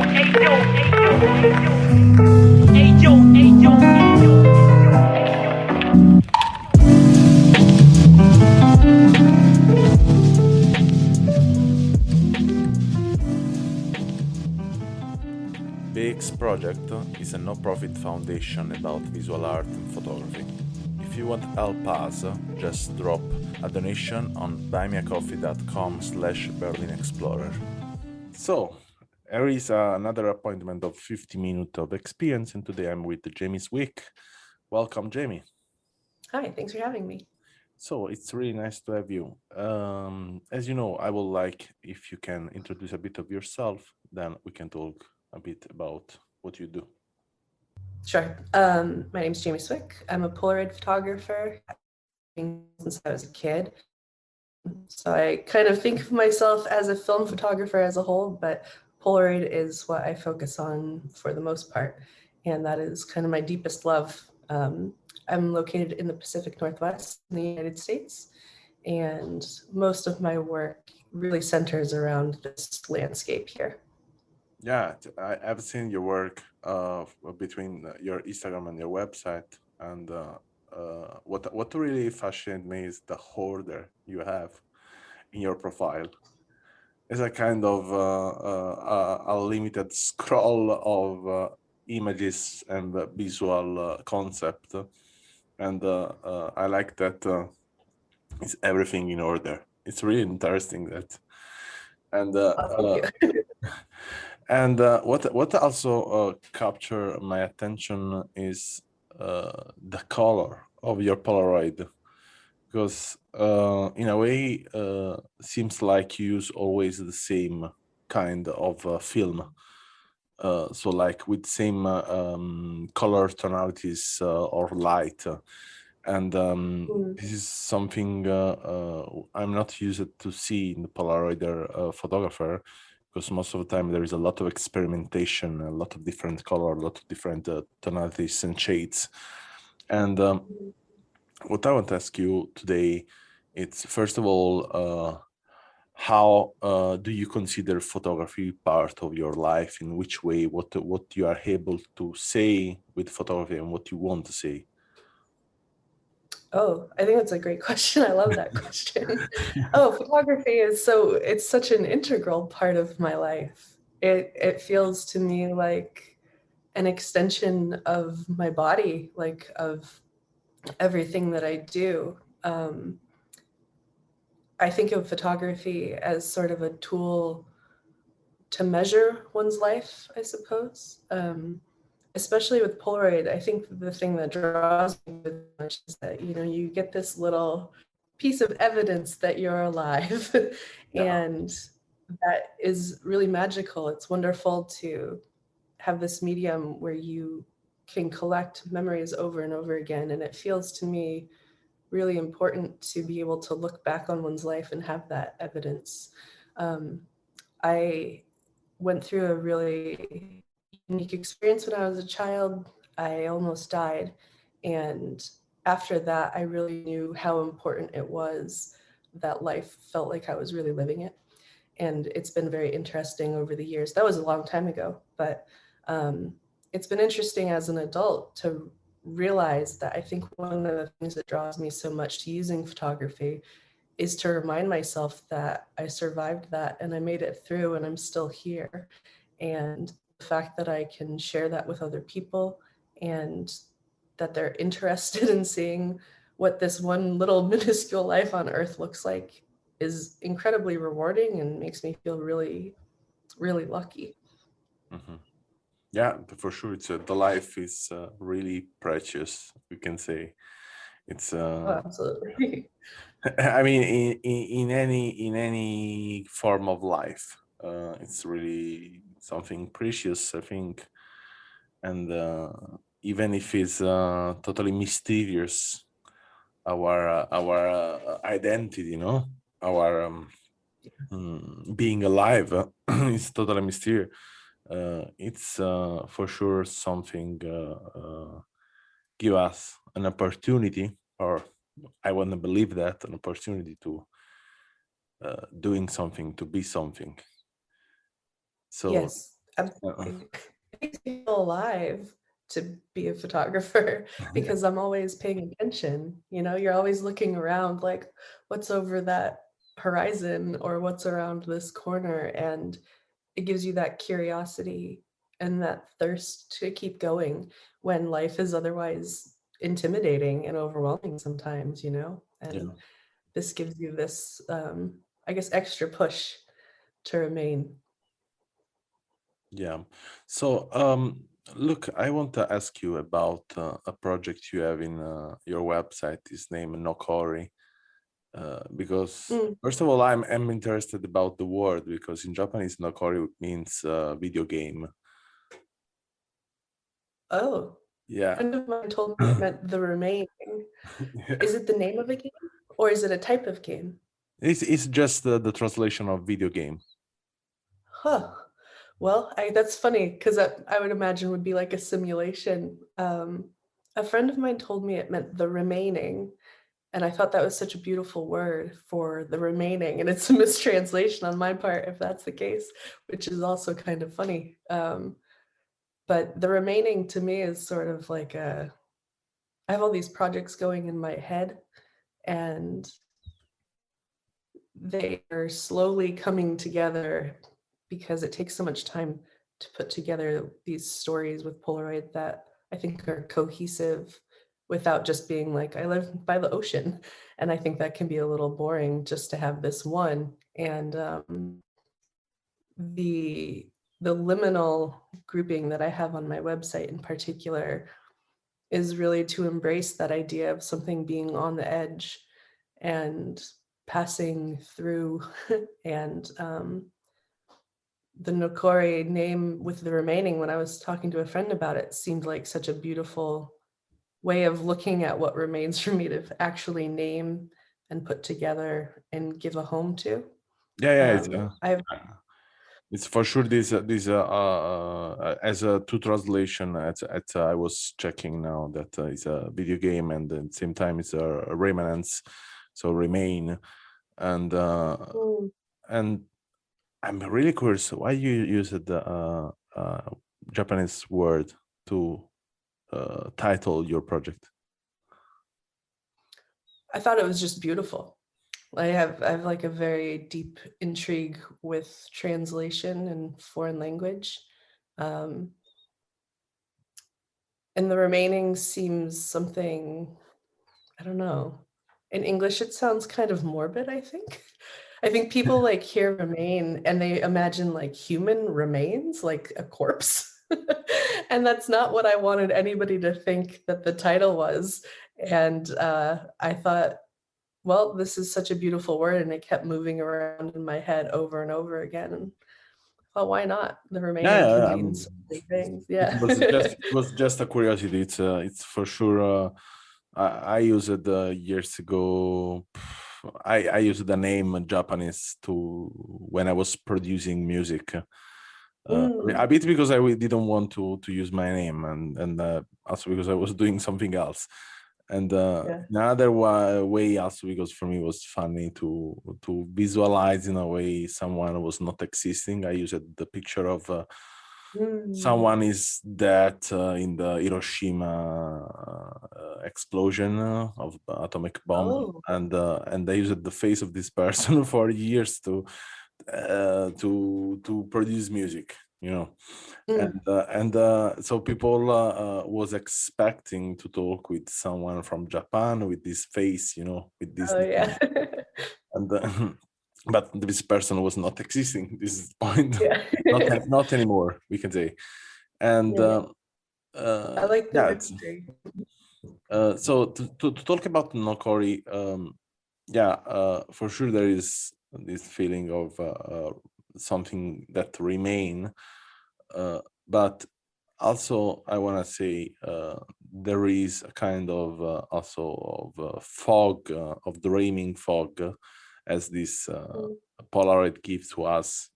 BEEX project is a no-profit foundation about visual art and photography. If you want to help us, just drop a donation on buymeacoffee.com/BerlinExplorer. So, here is another appointment of 50 minutes of experience, and today I'm with Jamie Swick. Welcome, Jamie. Hi, thanks for having me. So, it's really nice to have you. As you know, I would like if you can introduce a bit of yourself, then we can talk a bit about what you do. Sure. My name's Jamie Swick. I'm a Polaroid photographer since I was a kid. So I kind of think of myself as a film photographer as a whole, but Polaroid is what I focus on for the most part. And that is kind of my deepest love. I'm located in the Pacific Northwest in the United States, and most of my work really centers around this landscape here. Yeah, I've seen your work between your Instagram and your website, and what really fascinates me is the order you have in your profile. It's a kind of a limited scroll of images and visual concept, and I like that it's everything in order. It's really interesting that, and and what also captured my attention is the color of your Polaroid, because in a way seems like you use always the same kind of film. So like with same color tonalities or light. And this is something I'm not used to see in the Polaroid photographer, because most of the time there is a lot of experimentation, a lot of different color, a lot of different tonalities and shades. And what I want to ask you today, it's first of all, how do you consider photography part of your life? In which way? What you are able to say with photography and what you want to say? Oh, I think that's a great question. I love that question. Oh, photography is it's such an integral part of my life. It feels to me like an extension of my body, like of everything that I do. I think of photography as sort of a tool to measure one's life, I suppose. Especially with Polaroid, I think the thing that draws me so much is that, you get this little piece of evidence that you're alive. And that is really magical. It's wonderful to have this medium where you can collect memories over and over again. And it feels to me really important to be able to look back on one's life and have that evidence. I went through a really unique experience when I was a child. I almost died. And after that, I really knew how important it was that life felt like I was really living it. And it's been very interesting over the years. That was a long time ago, but it's been interesting as an adult to realize that I think one of the things that draws me so much to using photography is to remind myself that I survived that and I made it through and I'm still here. And the fact that I can share that with other people and that they're interested in seeing what this one little minuscule life on Earth looks like is incredibly rewarding and makes me feel really, really lucky. Mm-hmm. Yeah, for sure. It's the life is really precious. We can say it's. Oh, absolutely. I mean, in any form of life, it's really something precious, I think, and even if it's totally mysterious, our identity, our being alive is totally mysterious. It's for sure something give us an opportunity, or I want to believe that an opportunity to doing something, to be something. So Yes, Absolutely. It makes me feel alive to be a photographer because I'm always paying attention. You know, you're always looking around like what's over that horizon or what's around this corner. And it gives you that curiosity and that thirst to keep going when life is otherwise intimidating and overwhelming sometimes, you know? And Yeah, this gives you this, I guess, extra push to remain. yeah. So, look, I want to ask you about a project you have in your website. Is named Nokori. Because Mm. first of all, I'm interested about the word because in Japanese Nokori means video game. Oh, a Yeah. friend of mine told me it meant the remaining. Is it the name of a game or is it a type of game? It's just the translation of video game. Huh. Well, that's funny because I would imagine would be like a simulation. A friend of mine told me it meant the remaining, and I thought that was such a beautiful word for the remaining, and it's a mistranslation on my part if that's the case, which is also kind of funny. But the remaining to me is sort of like I have all these projects going in my head, and they are slowly coming together because it takes so much time to put together these stories with Polaroid that I think are cohesive without just being like, I live by the ocean. And I think that can be a little boring just to have this one. And the the liminal grouping that I have on my website in particular is really to embrace that idea of something being on the edge and passing through and the Nokori name with the remaining, when I was talking to a friend about it, seemed like such a beautiful way of looking at what remains for me to actually name and put together and give a home to. Yeah, yeah. I've It's for sure this as a two translation. I was checking now that it's a video game and at the same time it's a remanence, so remain, and uh, mm, and I'm really curious why you use the Japanese word to title your project. I thought it was just beautiful. I have like a very deep intrigue with translation and foreign language. Um, and the remaining seems something, I don't know. In English, it sounds kind of morbid, I think. I think people like hear remain and they imagine like human remains, like a corpse. And that's not what I wanted anybody to think that the title was. And I thought, well, this is such a beautiful word. And it kept moving around in my head over and over again. And well, why not? The Yeah, remaining yeah, can yeah, mean so many things. it Yeah. was just a curiosity. It's for sure. I used it years ago. I used the name Japanese to when I was producing music. A Mm, bit because didn't want to use my name, and also because I was doing something else. And yeah. another way also because for me it was funny to visualize in a way someone was not existing. I used the picture of Mm. someone is dead in the Hiroshima explosion of the atomic bomb, Oh. and they used the face of this person for years to produce music, you know. Mm. And so people was expecting to talk with someone from Japan with this face, you know, with this Oh, name, yeah. and but this person was not existing. This is the point. Yeah. Not anymore, we can say. And Yeah. I like the yeah, it's mystery. so to talk about Nokori, yeah, for sure there is this feeling of something that remain, but also I want to say there is a kind of also of fog, of dreaming fog, as this Mm. Polaroid gives to us.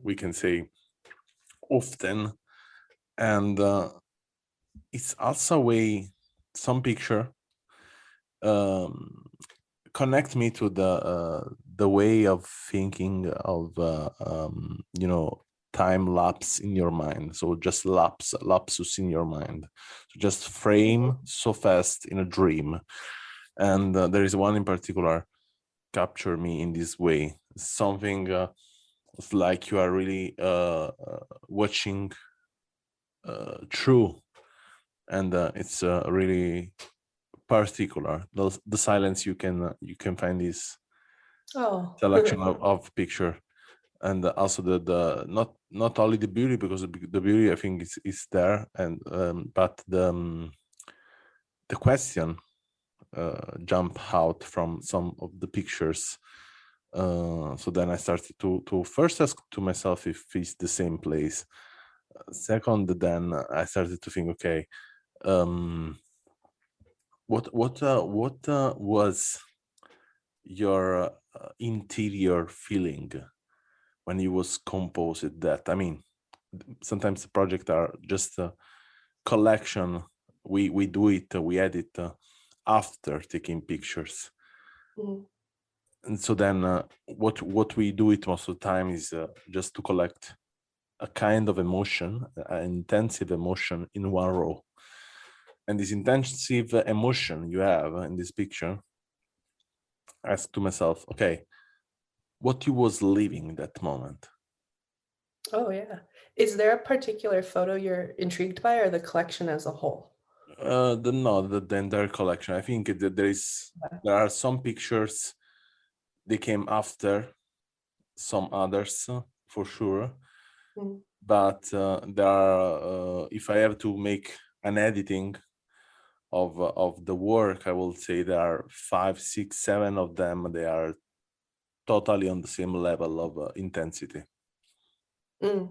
We can say often, and it's also a way some picture um, connect me to the way of thinking of you know, time lapse in your mind. So just lapsus in your mind. So just frame so fast in a dream. And there is one in particular capture me in this way. Something it's like you are really watching through, and it's really particular. The silence you can find this selection of picture, and also the not only the beauty, because the beauty I think is there, and but the question jump out from some of the pictures. So then I started to first ask to myself if it's the same place. Second, then I started to think, okay, what was your interior feeling when you was composed that? I mean, sometimes the projects are just a collection. We do it, we edit after taking pictures. And so then what we do it most of the time is just to collect a kind of emotion, an intensive emotion in one row. And this intensive emotion you have in this picture, I asked to myself, okay, what you was living that moment? Oh, yeah. Is there a particular photo you're intrigued by, or the collection as a whole? The entire collection. I think that there are some pictures they came after some others for sure. But there are, if I have to make an editing of the work, I will say there are 5, 6, 7 of them. They are totally on the same level of intensity. I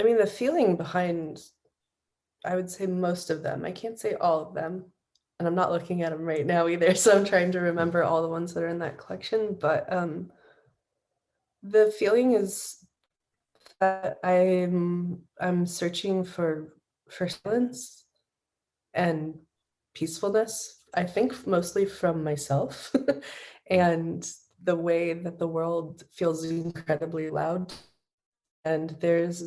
mean, the feeling behind, I would say most of them. I can't say all of them, and I'm not looking at them right now either, so I'm trying to remember all the ones that are in that collection. But the feeling is that I'm searching for silence and peacefulness. I think mostly from myself, and the way that the world feels incredibly loud. And there's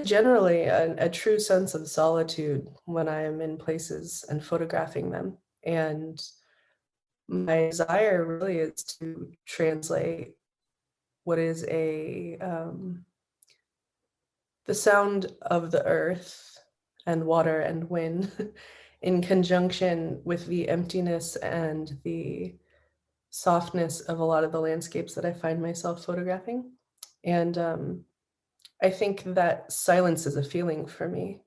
generally a true sense of solitude when I am in places and photographing them. And my desire really is to translate what is the sound of the earth and water and wind in conjunction with the emptiness and the softness of a lot of the landscapes that I find myself photographing. And I think that silence is a feeling for me.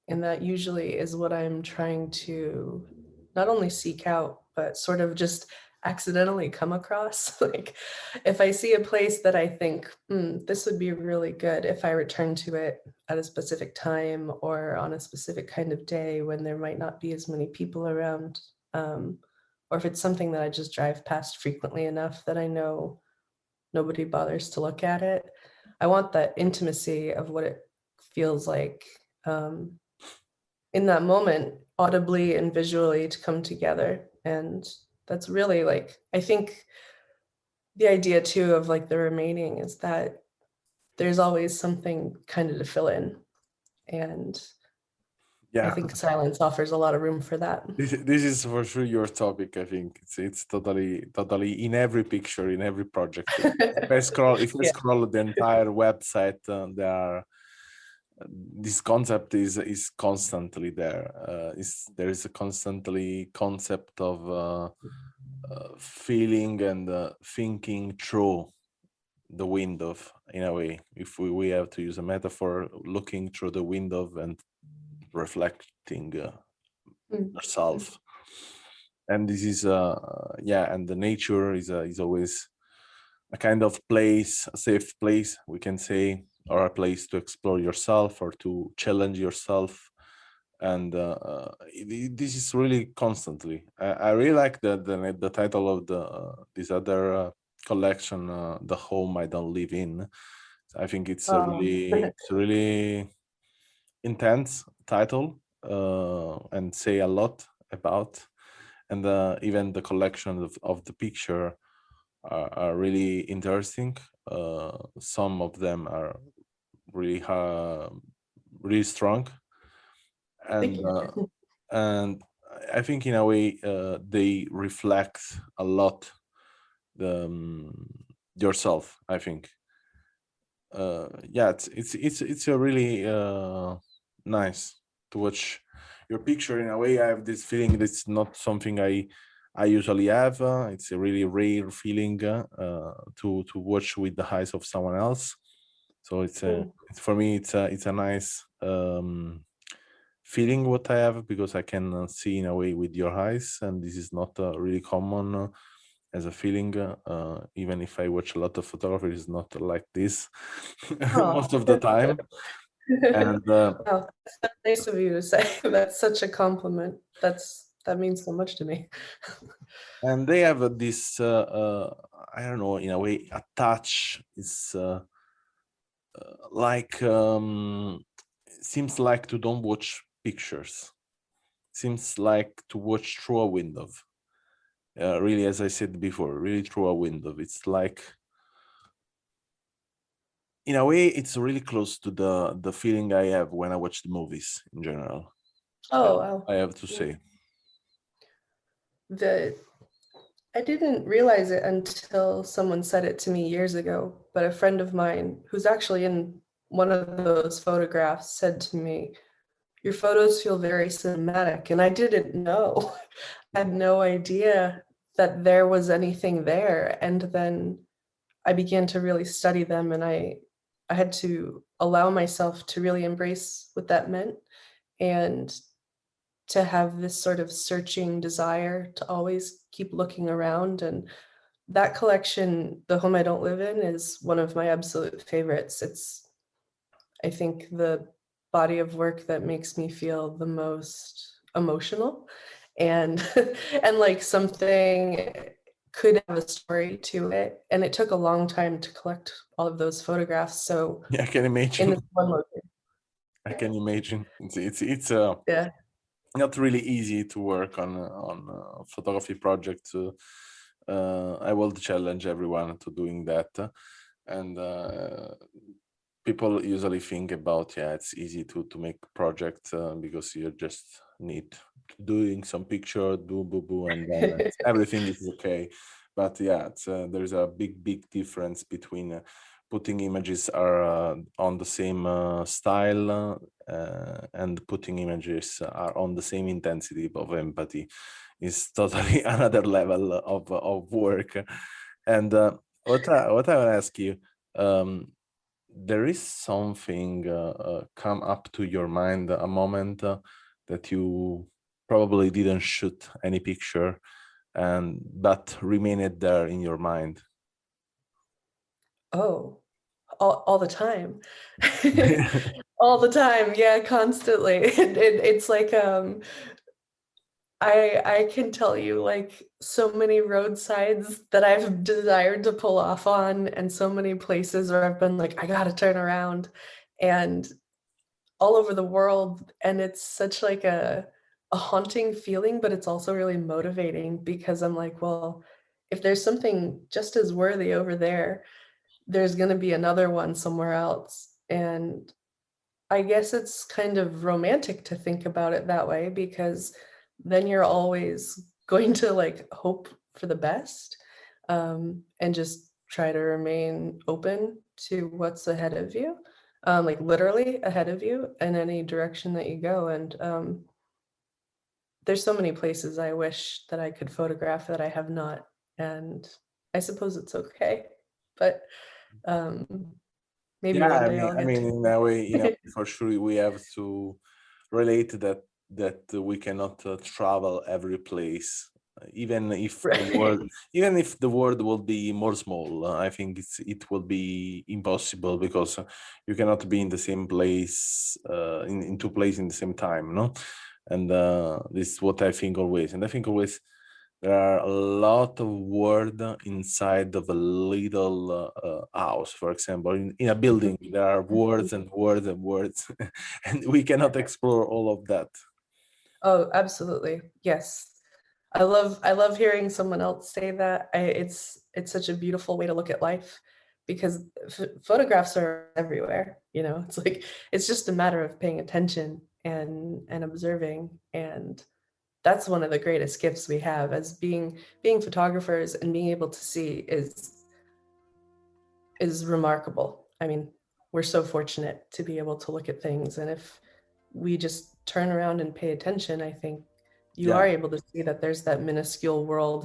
And that usually is what I'm trying to not only seek out, but sort of just accidentally come across. Like if I see a place that I think, this would be really good if I return to it at a specific time or on a specific kind of day when there might not be as many people around. Or if it's something that I just drive past frequently enough that I know nobody bothers to look at it. I want that intimacy of what it feels like in that moment, audibly and visually, to come together. And that's really, like, I think the idea too of like the remaining is that there's always something kind of to fill in. And I think silence offers a lot of room for that. This is for sure your topic. I think it's totally in every picture, in every project. If I scroll the entire website, there are this concept is constantly there. There is a constantly concept of feeling and thinking through the window, in a way. If we have to use a metaphor, looking through the window and reflecting yourself. And this is and the nature is always a kind of place, a safe place, we can say, or a place to explore yourself or to challenge yourself. And this is really constantly. I really like the title of this other collection, "The Home I Don't Live In." I think it's it's a really intense title and say a lot about. And even the collection of the picture are really interesting. Some of them are really really strong, Thank and you. and I think in a way they reflect a lot the yourself. I think yeah, it's a really nice to watch your picture. In a way, I have this feeling that's not something I usually have. It's a really rare feeling to watch with the eyes of someone else. So Mm. it's for me it's a nice feeling what I have, because I can see in a way with your eyes, and this is not really common as a feeling. Even if I watch a lot of photography, it's not like this Oh. most of the time. And Wow, that's so nice of you to say. That's such a compliment. That means so much to me. they have this I don't know, in a way a touch is like seems like to don't watch pictures, seems like to watch through a window. Really, as I said before, really through a window. It's like, in a way, it's really close to the feeling I have when I watch the movies in general. I, Oh, wow. I have to Yeah. say. The I didn't realize it until someone said it to me years ago, but a friend of mine who's actually in one of those photographs said to me, "Your photos feel very cinematic." And I didn't know. I had no idea that there was anything there. And then I began to really study them, and I had to allow myself to really embrace what that meant, and to have this sort of searching desire to always keep looking around. And that collection, The Home I Don't Live In, is one of my absolute favorites. It's, I think, the body of work that makes me feel the most emotional, and and like something could have a story to it. And it took a long time to collect all of those photographs. So Yeah, I can in imagine. this one location, I can imagine. It's yeah. not really easy to work on a photography project. I will challenge everyone to doing that, and people usually think about, yeah, it's easy to make project because you just need doing some picture, do boo boo, and then everything is okay. But yeah, there's a big difference between putting images are on the same style and putting images are on the same intensity of empathy is totally another level of work. And what I want to ask you, um, there is something come up to your mind, a moment that you probably didn't shoot any picture, and but remained there in your mind. Oh, all the time. All the time, yeah, constantly. It's like, I can tell you, like, so many roadsides that I've desired to pull off on, and so many places where I've been like, "I gotta turn around," and all over the world. And it's such like a haunting feeling, but it's also really motivating because I'm like, well, if there's something just as worthy over there, there's gonna be another one somewhere else. And I guess it's kind of romantic to think about it that way, because then you're always going to like hope for the best, and just try to remain open to what's ahead of you, like literally ahead of you in any direction that you go. And there's so many places I wish that I could photograph that I have not. And I suppose it's okay, but um, maybe Yeah, one day I'll I get mean, to. in a way, for sure, we have to relate that we cannot travel every place, even if the world, Right. even if the world will be more small. I think it will be impossible, because you cannot be in the same place in two places in the same time, no. And this is what I think always, and I think always. There are a lot of words inside of a little house. For example, in a building, there are words and words and words, and we cannot explore all of that. Oh, absolutely. Yes. I love hearing someone else say that. It's it's such a beautiful way to look at life, because photographs are everywhere, you know. It's like it's just a matter of paying attention and observing, and that's one of the greatest gifts we have as being photographers, and being able to see is remarkable. I mean, we're so fortunate to be able to look at things, and if we just turn around and pay attention, I think you are Yeah, able to see that there's that minuscule world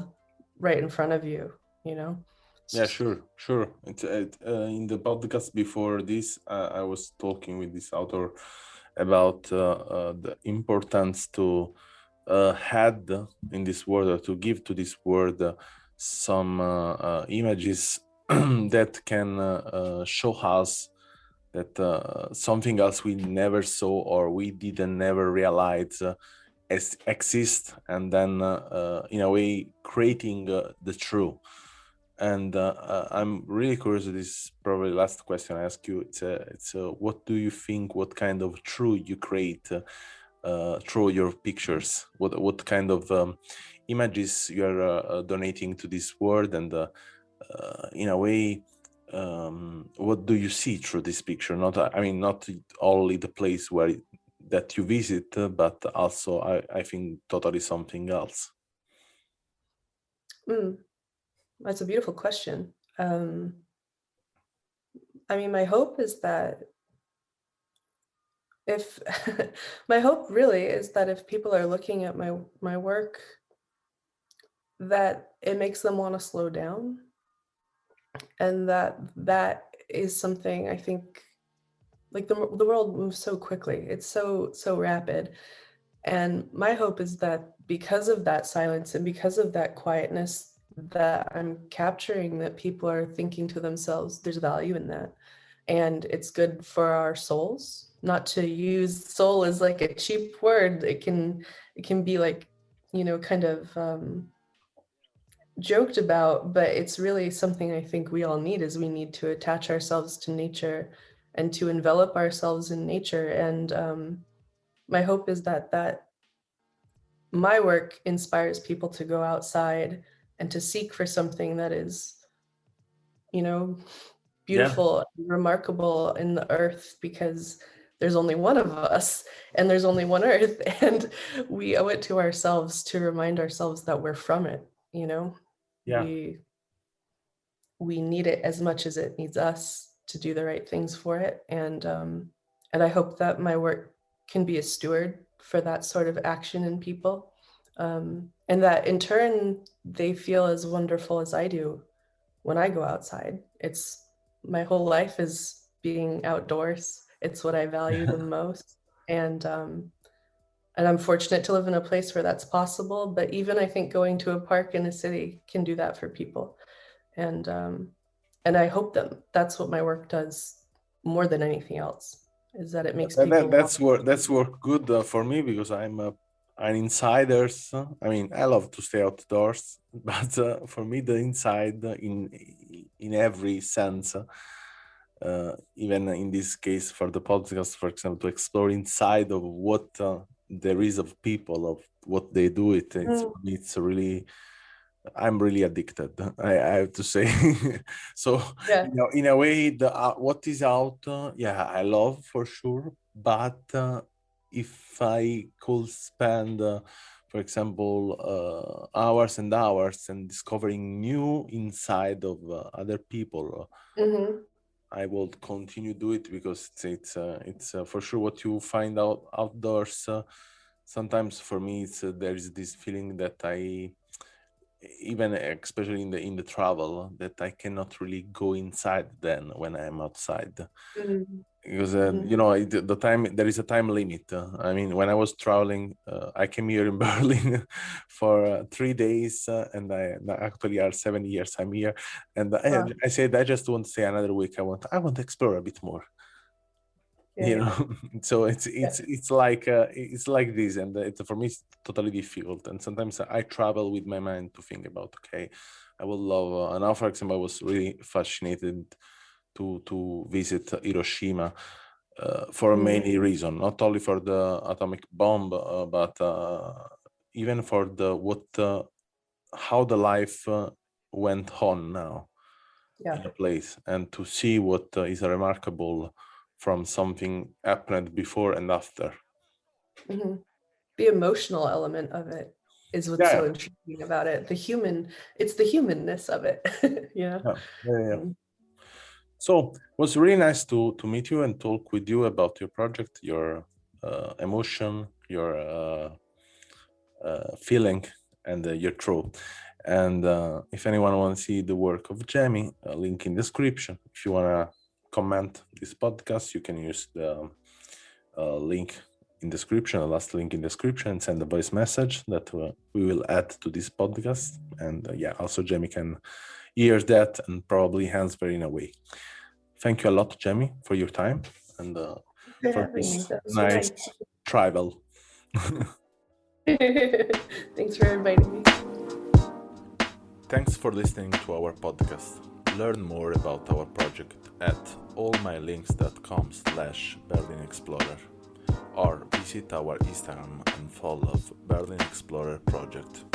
right in front of you, you know? yeah, sure, sure. In the podcast before this, I was talking with this author about the importance to had in this world, or to give to this world some images that can show us that something else we never saw or we didn't never realize exist, and then in a way creating the true. And I'm really curious. This is probably the last question I ask you. It's what do you think? What kind of true you create through your pictures? What kind of images you are donating to this world? And in a way, what do you see through this picture? Not, I mean, not only the place where that you visit, but also I think totally something else. Mm, that's a beautiful question. I mean, my hope is that if my hope really is that if people are looking at my work, that it makes them want to slow down, and that is something I think, like the world moves so quickly. It's so rapid. And my hope is that because of that silence and because of that quietness that I'm capturing, that people are thinking to themselves, there's value in that. And it's good for our souls. Not to use soul as like a cheap word. It can be like, you know, kind of joked about, but it's really something I think we all need, is we need to attach ourselves to nature and to envelop ourselves in nature. And my hope is that my work inspires people to go outside and to seek for something that is, you know, Yeah, beautiful and remarkable in the earth, because there's only one of us and there's only one earth, and we owe it to ourselves to remind ourselves that we're from it, you know. yeah. We need it as much as it needs us to do the right things for it. And I hope that my work can be a steward for that sort of action in people, and that in turn they feel as wonderful as I do when I go outside. It's my whole life is being outdoors. It's what I value the most, and I'm fortunate to live in a place where that's possible. But even I think going to a park in a city can do that for people, and I hope that that's what my work does more than anything else, is that it makes people want. That's work good for me, because I'm an insider. So, I mean, I love to stay outdoors, but for me, the inside in every sense, even in this case for the podcast, for example, to explore inside of what there is of people, of what they do. Mm, It's really, I'm really addicted. I have to say. So, yeah. you know, in a way, the what is out, yeah, I love for sure. But if I could spend, for example, hours and hours and discovering new inside of other people, Hmm. I will continue do it, because it's for sure what you find out outdoors. Sometimes for me, there is this feeling that I, even especially in the travel, that I cannot really go inside then when I'm outside, Hmm. because Hmm. you know, the time, there is a time limit. I mean, when I was traveling, I came here in Berlin for 3 days, and I actually are 7 years I'm here, and Wow. I said I just want to stay another week. I want to explore a bit more, you Yeah. know. So Yeah. it's like this, and it's, for me, it's totally difficult. And sometimes I travel with my mind to think about, okay, I would love, and now, for example, I was really fascinated to visit Hiroshima, for Mm. many reasons, not only for the atomic bomb, but even for the what how the life went on now Yeah. in a place, and to see what is remarkable from something happened before and after. Hmm. The emotional element of it is what's so Yeah, intriguing about it. It's the humanness of it. Yeah. yeah, yeah, yeah. Mm. So it was really nice to meet you and talk with you about your project, your emotion, your feeling, and your truth. And if anyone wants to see the work of Jamie, link in description. If you want to comment this podcast, you can use the link in description, the last link in description, and send a voice message that we will add to this podcast. And yeah, also Jamie can hear that and probably answer in a way. Thank you a lot, Jamie, for your time and For for having me. this That was so nice nice. travel. Thanks for inviting me. Thanks for listening to our podcast. Learn more about our project at allmylinks.com/BerlinExplorer or visit our Instagram and follow Berlin Explorer Project.